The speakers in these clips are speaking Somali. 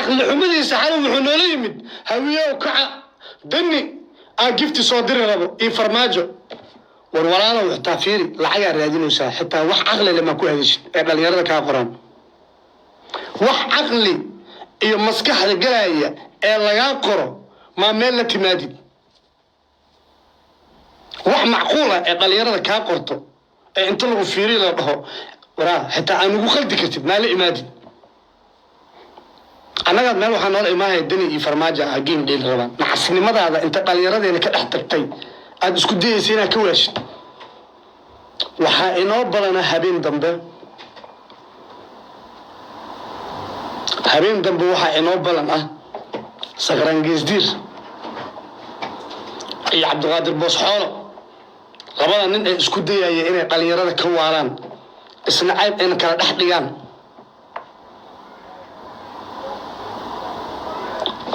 عقل حمدي سحالة وحنولي يمد هوية وكعة دني جفتي صادر ربو فرماجو والولانا وتعفيري لعيا ريادين وسا حتى وح عقلي لما كو هذيش اللي يرد كقران وح عقلي iyo maskaxda galaya ee laga qoro ma meel la timaadi wax macquul ah ee dhalinyarada ka qorto ee inta lagu fiiriyo la dhaho wara xitaa aan ugu khaldi kartid ma la imaadi anaga meel waxaan noo imaahay dani iyo farmaajo ah game dheel rabaan nacasnimadaada inta dhalinyaradeena ka dhex tagtay aad isku dayaysaa inaad ka waashid waxa inoo balana habeen dambe waxa inoo balan ah Saqran Geesdiir iyo Cabdiqaadir Boos Xoolo labada nin ay isku dayayeen inay dhalinyarada ka waalaan isna ayb in kala dhex dhigaan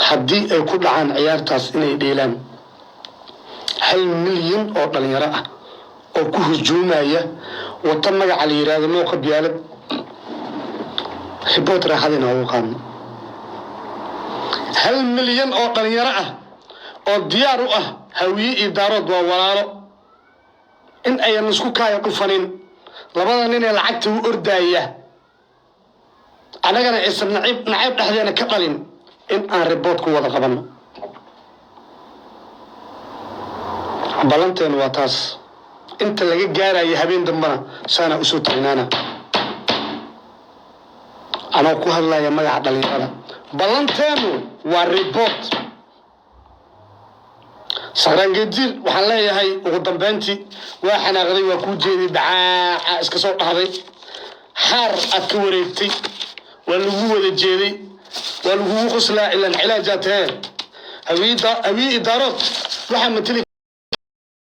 haddii ay ku dhacaan ciyaartaas inay dheelaan 1 milyan oo dhalinyaro ah oo ku hujuumaya wata magaca la yiraahdo nooqa biyaalad حبوت راحتنا وقام 1 مليون أو طليرة أو ديار هوية إدارة ووالله إن أي نسكوكا يقفنين لبعض الناس العكت وأرداية أنا كان اسم نعيب أحيانا كقلين إن أنا ربوت قوة قبلنا بلنتين واتاس أنت اللي جارة يهبين دمنا سنة أسود عنانا أنا أقول الله يا مجا عدلين هذا بلنتينو والريبوت سقران جدير وحلا يا هاي وقدام بنتي وحنا غري وكوجي دعاء اسكسوق هذي حار أكوريتي والهو الجيري والهو خسلا إلا العلاجات هاي هوي إدارات وحنا مثلي